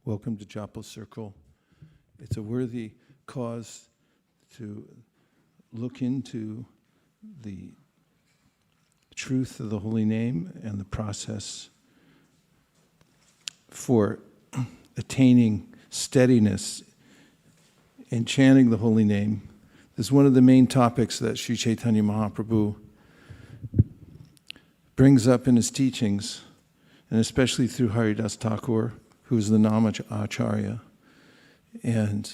Welcome to Japa Circle. It's a worthy cause to look into the truth of the holy name and the process for attaining steadiness in chanting the holy name. This is one of the main topics that Sri Chaitanya Mahaprabhu brings up in his teachings, and especially through Haridas Thakur, who is the Nama Acharya. And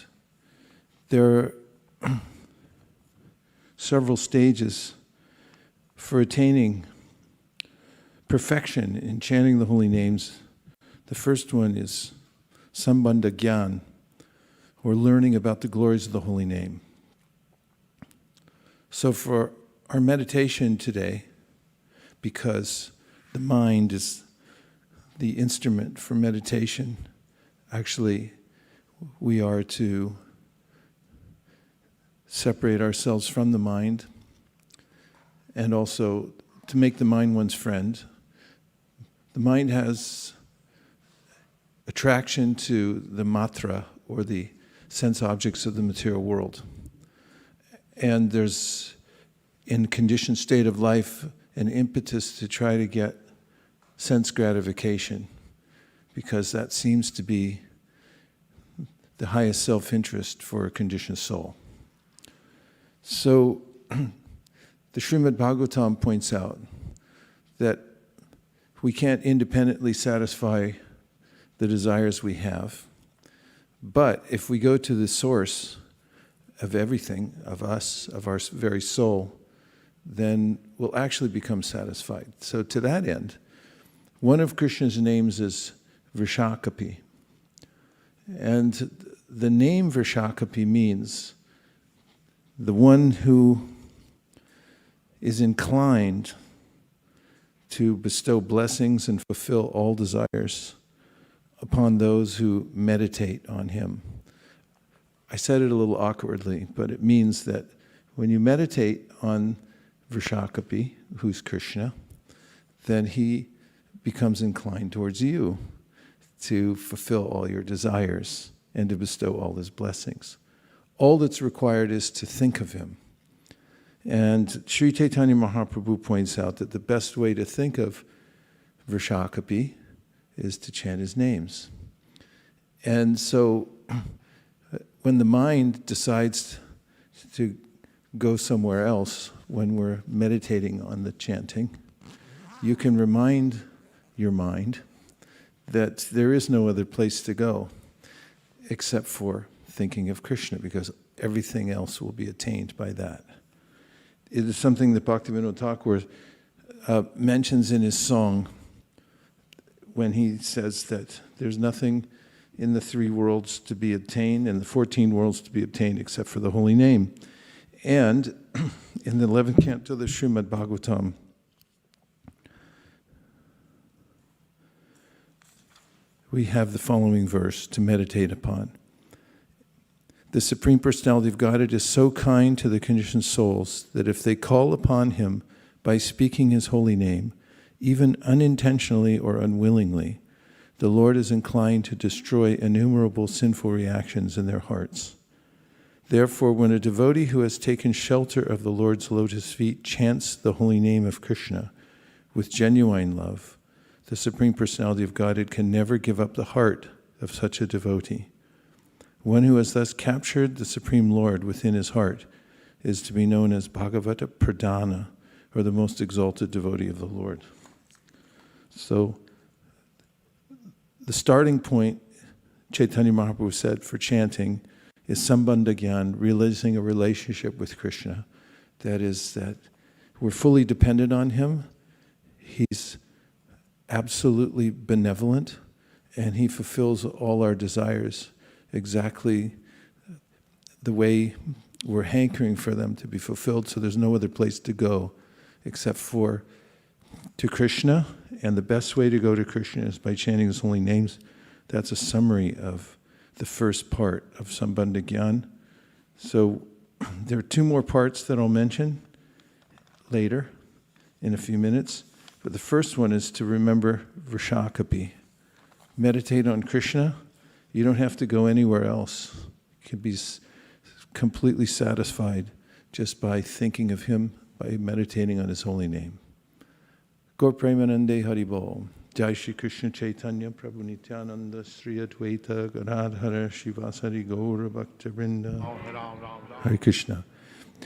there are several stages for attaining perfection in chanting the holy names. The first one is Sambandha Gyan, or learning about the glories of the holy name. So for our meditation today, because the mind is the instrument for meditation, actually we are to separate ourselves from the mind and also to make the mind one's friend. The mind has attraction to the matra, or the sense objects of the material world. And there's, in conditioned state of life, an impetus to try to get sense gratification, because that seems to be the highest self-interest for a conditioned soul. So the Srimad Bhagavatam points out that we can't independently satisfy the desires we have, but if we go to the source of everything, of us, of our very soul, then we'll actually become satisfied. So to that end, one of Krishna's names is Vaiśeṣika. And the name Vaiśeṣika means the one who is inclined to bestow blessings and fulfill all desires upon those who meditate on him. I said it a little awkwardly, but it means that when you meditate on Vaiśeṣika, who's Kṛṣṇa, then he becomes inclined towards you to fulfill all your desires and to bestow all his blessings. All that's required is to think of him. And Sri Chaitanya Mahaprabhu points out that the best way to think of Vaiśeṣika is to chant his names. And so when the mind decides to go somewhere else when we're meditating on the chanting, you can remind your mind that there is no other place to go except for thinking of Krishna, because everything else will be attained by that. It is something that Bhaktivinoda Thakur mentions in his song when he says that there's nothing in the 3 worlds to be attained and the 14 worlds to be obtained except for the holy name. And in the 11th canto of the Srimad Bhagavatam, we have the following verse to meditate upon. The Supreme Personality of Godhead is so kind to the conditioned souls that if they call upon him by speaking his holy name, even unintentionally or unwillingly, the Lord is inclined to destroy innumerable sinful reactions in their hearts. Therefore, when a devotee who has taken shelter of the Lord's lotus feet chants the holy name of Krishna with genuine love, the Supreme Personality of Godhead can never give up the heart of such a devotee. One who has thus captured the Supreme Lord within his heart is to be known as Bhagavata Pradhana, or the most exalted devotee of the Lord. So, the starting point, Chaitanya Mahaprabhu said, for chanting is Sambandha Gyan, realizing a relationship with Krishna. That is, that we're fully dependent on him. He's absolutely benevolent, and he fulfills all our desires exactly the way we're hankering for them to be fulfilled, so there's no other place to go except for to Krishna, and the best way to go to Krishna is by chanting his holy names. That's a summary of the first part of Sambandha Gyan. So there are 2 more parts that I'll mention later in a few minutes. But the first one is to remember Vaiśeṣika. Meditate on Krishna You don't have to go anywhere else. You can be completely satisfied just by thinking of him, by meditating on his holy name. Gaur Premanande Haribol. Jai Shri Krishna Chaitanya Prabhu Nityananda Sri Advaita Gadadhara Shivasari Gaura Bhakta Vrinda. Hare Krishna.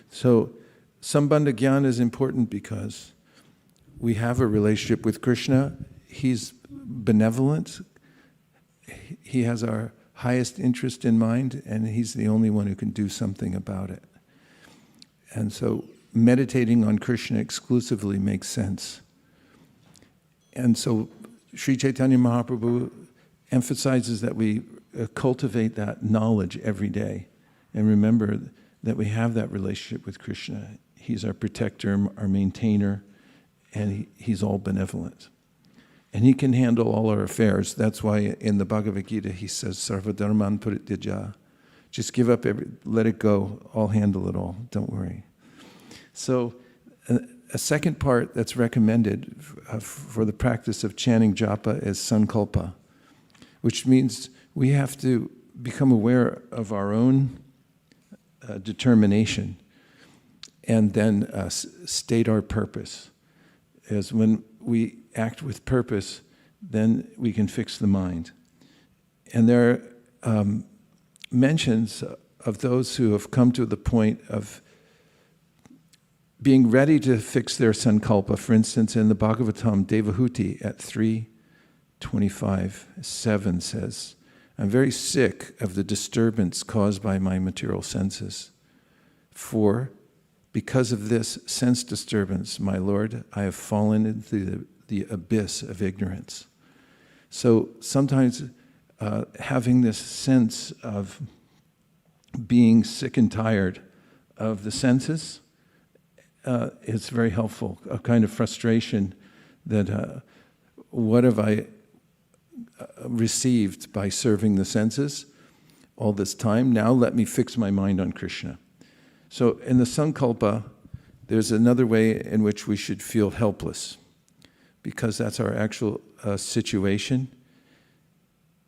So, Sambandha Gyan is important because we have a relationship with Krishna. He's benevolent. He has our highest interest in mind, and he's the only one who can do something about it. And so meditating on Krishna exclusively makes sense. And so Sri Chaitanya Mahaprabhu emphasizes that we cultivate that knowledge every day and remember that we have that relationship with Krishna. He's our protector, our maintainer, and he's all benevolent. And he can handle all our affairs. That's why in the Bhagavad Gita he says, Sarva dharman parityaja. Just give up, let it go. I'll handle it all. Don't worry. So a second part that's recommended for the practice of chanting japa is sankalpa, which means we have to become aware of our own determination and then state our purpose. As when we act with purpose, then we can fix the mind. And there are mentions of those who have come to the point of being ready to fix their sankalpa. For instance, in the Bhagavatam, Devahuti at 3:25-7 says, I'm very sick of the disturbance caused by my material senses. For because of this sense disturbance, my Lord, I have fallen into the abyss of ignorance. So sometimes having this sense of being sick and tired of the senses is very helpful. A kind of frustration that what have I received by serving the senses all this time? Now let me fix my mind on Krishna. So in the sankalpa, there's another way in which we should feel helpless, because that's our actual situation,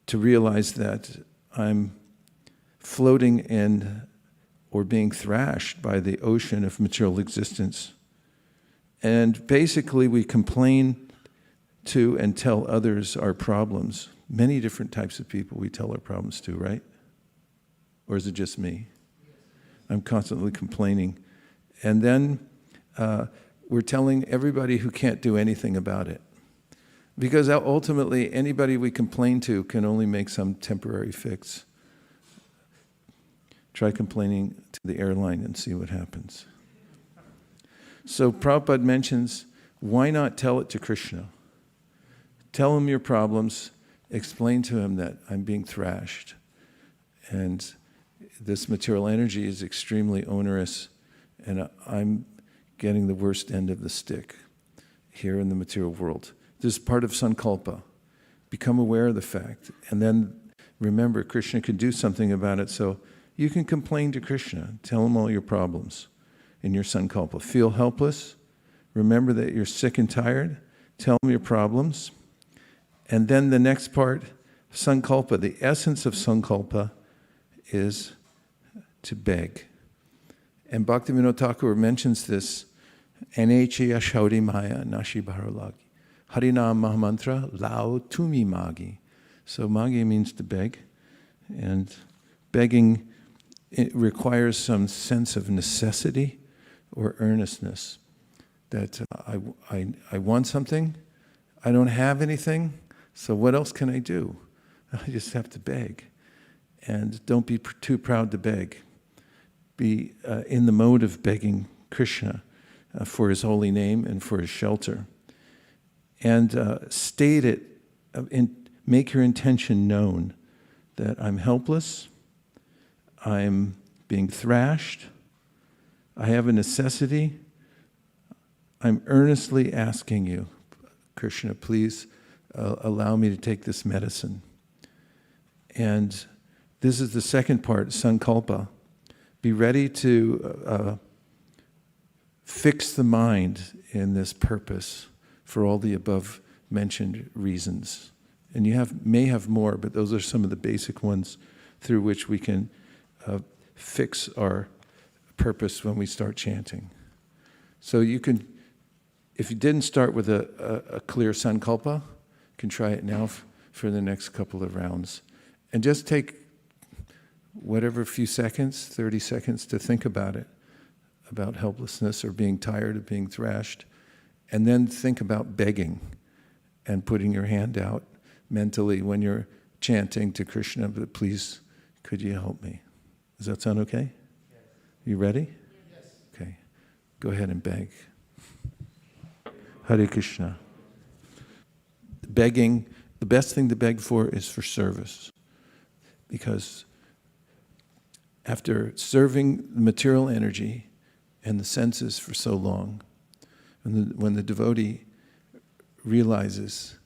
to realize that I'm floating in or being thrashed by the ocean of material existence. And basically we complain to and tell others our problems. Many different types of people we tell our problems to, right? Or is it just me? I'm constantly complaining. And then we're telling everybody who can't do anything about it. Because ultimately, anybody we complain to can only make some temporary fix. Try complaining to the airline and see what happens. So Prabhupada mentions, why not tell it to Krishna? Tell him your problems, explain to him that I'm being thrashed, and this material energy is extremely onerous, and I'm getting the worst end of the stick here in the material world. This is part of sankalpa. Become aware of the fact, and then remember Krishna can do something about it, so you can complain to Krishna. Tell him all your problems in your sankalpa. Feel helpless. Remember that you're sick and tired. Tell him your problems. And then the next part, sankalpa, the essence of sankalpa is to beg. And Bhaktivinoda Thakur mentions this, Anechiya Shaudi Maya Nashi Bharalagi. Harinam Mahamantra Lao Tumi Magi. So Magi means to beg, and begging, it requires some sense of necessity or earnestness. That I want something, I don't have anything, so what else can I do? I just have to beg. And don't be too proud to beg. Be in the mode of begging Krishna for his holy name and for his shelter. And state it, make your intention known that I'm helpless, I'm being thrashed, I have a necessity, I'm earnestly asking you, Krishna, please allow me to take this medicine. And this is the second part, sankalpa. Be ready to fix the mind in this purpose for all the above mentioned reasons. And you may have more, but those are some of the basic ones through which we can fix our purpose when we start chanting. So you can, if you didn't start with a clear sankalpa, you can try it now for the next couple of rounds. And just take whatever few seconds, 30 seconds, to think about it, about helplessness or being tired of being thrashed. And then think about begging and putting your hand out mentally when you're chanting to Krishna, but please, could you help me? Does that sound okay? Yes. You ready? Yes. Okay. Go ahead and beg. Hare Krishna. Begging, the best thing to beg for is for service. Because after serving the material energy and the senses for so long, when the devotee realizes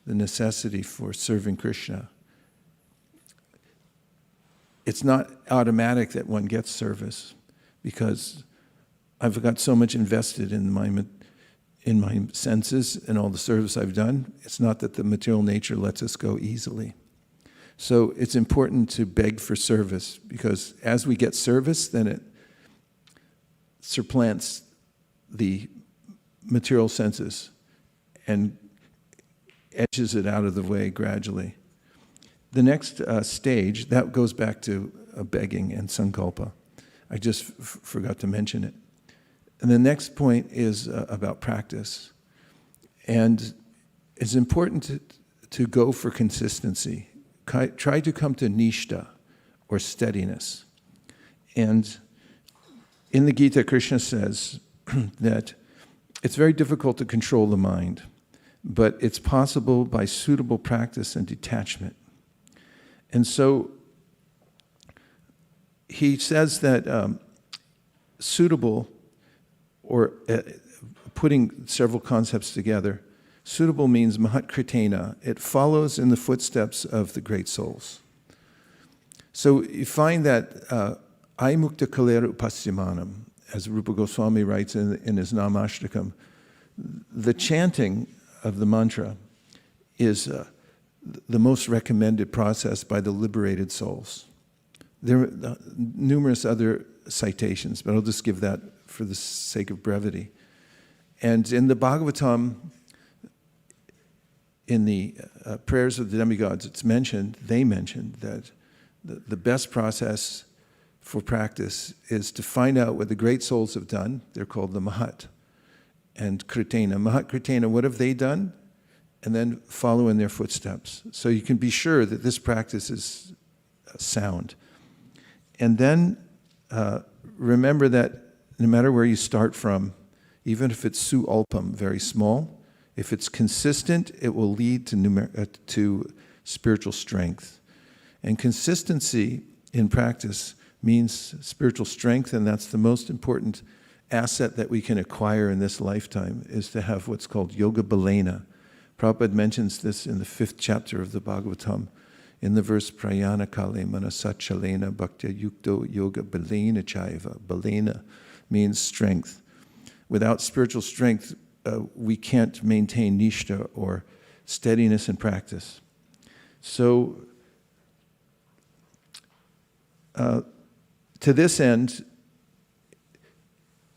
the necessity for serving Krishna, it's not automatic that one gets service, because I've got so much invested in my senses and all the service I've done. It's not that the material nature lets us go easily. So it's important to beg for service, because as we get service, then it supplants the material senses and edges it out of the way gradually. The next stage, that goes back to begging and sankalpa. I just forgot to mention it. And the next point is about practice. And it's important to go for consistency. Try to come to niṣṭha, or steadiness. And in the Gita, Krishna says that it's very difficult to control the mind, but it's possible by suitable practice and detachment. And so he says that suitable, or putting several concepts together, suitable means mahat-kṛtena. It follows in the footsteps of the great souls. So you find that aimukta kalera upasyamanam, as Rupa Goswami writes in his Namashtakam, the chanting of the mantra is the most recommended process by the liberated souls. There are numerous other citations, but I'll just give that for the sake of brevity. And in the Bhagavatam, in the prayers of the demigods, they mentioned that the best process for practice is to find out what the great souls have done. They're called the Mahat and Kṛtena. Mahat-kṛtena, what have they done? And then follow in their footsteps. So you can be sure that this practice is sound. And then remember that no matter where you start from, even if it's su alpam, very small, if it's consistent, it will lead to spiritual strength. And consistency in practice means spiritual strength, and that's the most important asset that we can acquire in this lifetime, is to have what's called yoga-balena. Prabhupada mentions this in the 5th chapter of the Bhagavatam, in the verse prayana kale manasachalena bhaktya yukto yoga balena chaiva. Balena means strength. Without spiritual strength, we can't maintain niṣṭha, or steadiness in practice. So, to this end,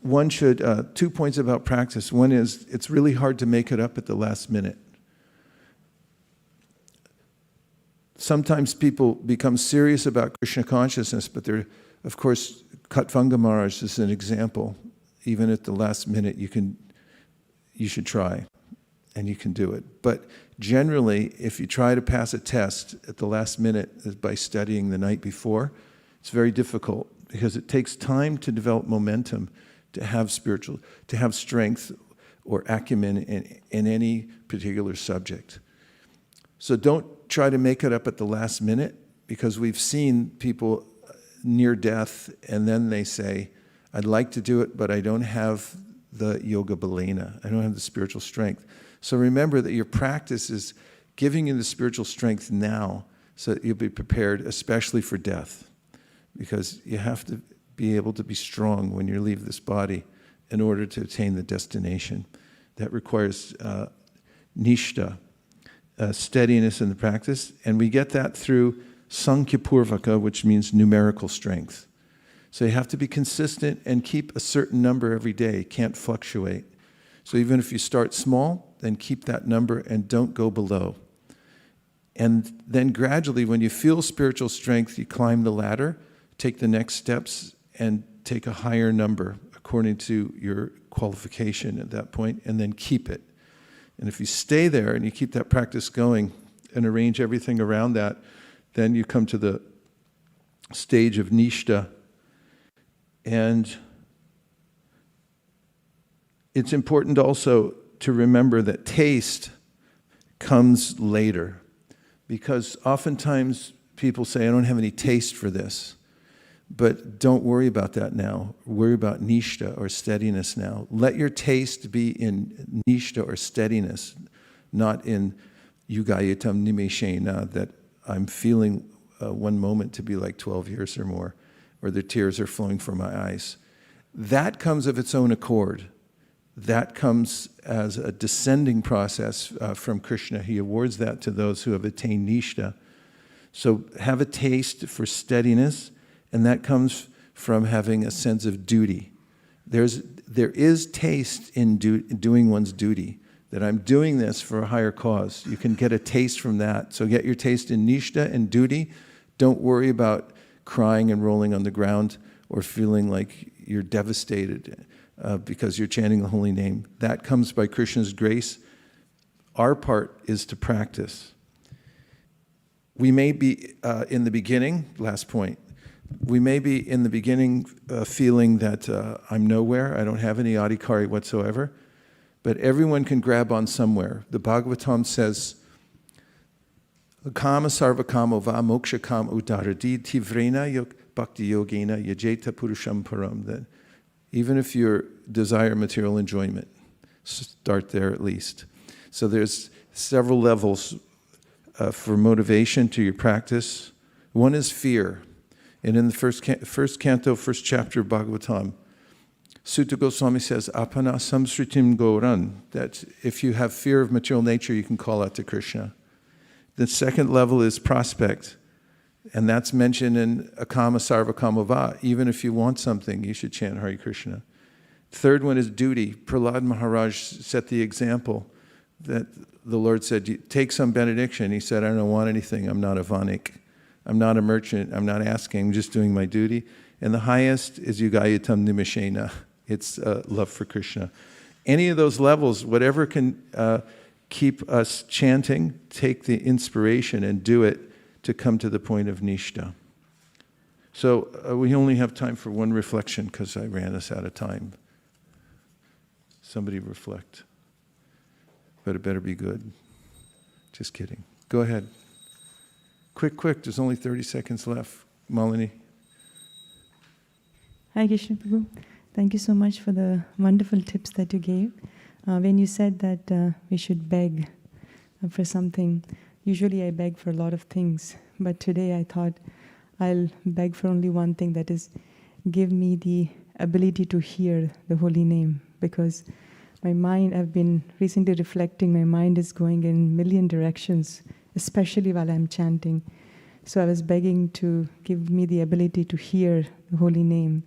one should, 2 points about practice. One is, it's really hard to make it up at the last minute. Sometimes people become serious about Krishna consciousness, but they're, of course, Khaṭvāṅga Mahārāja is an example. Even at the last minute, you should try, and you can do it. But generally, if you try to pass a test at the last minute by studying the night before, it's very difficult, because it takes time to develop momentum, to have strength or acumen in any particular subject. So don't try to make it up at the last minute, because we've seen people near death, and then they say, I'd like to do it, but I don't have the yoga-balena. I don't have the spiritual strength. So remember that your practice is giving you the spiritual strength now, so that you'll be prepared, especially for death. Because you have to be able to be strong when you leave this body in order to attain the destination. That requires niṣṭha. steadiness in the practice, and we get that through sāṅkhya-pūrvaka, which means numerical strength. So you have to be consistent and keep a certain number every day, can't fluctuate. So even if you start small, then keep that number and don't go below. And then gradually, when you feel spiritual strength, you climb the ladder, take the next steps, and take a higher number according to your qualification at that point, and then keep it. And if you stay there and you keep that practice going and arrange everything around that, then you come to the stage of niṣṭha. And it's important also to remember that taste comes later, because oftentimes people say, I don't have any taste for this. But don't worry about that now. Worry about niṣṭha or steadiness now. Let your taste be in niṣṭha or steadiness, not in yugayatam nimeshena, that I'm feeling one moment to be like 12 years or more, or the tears are flowing from my eyes. That comes of its own accord. That comes as a descending process from Kṛṣṇa. He awards that to those who have attained niṣṭha. So have a taste for steadiness, and that comes from having a sense of duty. There is taste in doing one's duty, that I'm doing this for a higher cause. You can get a taste from that. So get your taste in niṣṭha and duty. Don't worry about crying and rolling on the ground or feeling like you're devastated because you're chanting the holy name. That comes by Krishna's grace. Our part is to practice. We may be in the beginning, last point, we may be in the beginning feeling that I'm nowhere, I don't have any adhikari whatsoever, but everyone can grab on somewhere. The Bhagavatam says, Kama sarva kamo va moksha kam udaradi tivrena bhakti yogena yajeta purusham param. That even if you desire material enjoyment, start there at least. So there's several levels for motivation to your practice. One is fear. And in the first canto, first chapter of Bhagavatam, Sutta Goswami says, Apana samsritim goran, that if you have fear of material nature, you can call out to Krishna. The second level is prospect, and that's mentioned in Akama Sarva Kamava. Even if you want something, you should chant Hare Krishna. Third one is duty. Prahlāda Mahārāja set the example that the Lord said, take some benediction. He said, I don't want anything, I'm not a vanik. I'm not a merchant, I'm not asking, I'm just doing my duty. And the highest is yugayatam nimeshena. It's love for Krishna. Any of those levels, whatever can keep us chanting, take the inspiration and do it to come to the point of niṣṭha. So we only have time for one reflection because I ran us out of time. Somebody reflect. But it better be good. Just kidding. Go ahead. Quick, there's only 30 seconds left. Malini. Hi, Krishna Prabhu. Thank you so much for the wonderful tips that you gave. When you said that we should beg for something, usually I beg for a lot of things, but today I thought I'll beg for only one thing, that is, give me the ability to hear the holy name, because my mind, I've been recently reflecting, my mind is going in a million directions, especially while I'm chanting. So I was begging to give me the ability to hear the holy name.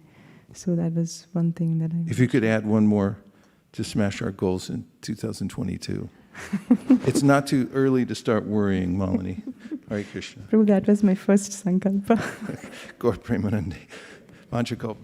So that was one thing that I... If you could add one more to smash our goals in 2022. It's not too early to start worrying, Malini. Hare Krishna. Prabhu, that was my first sankalpa. Gaur Premanande. Vanchakalpa.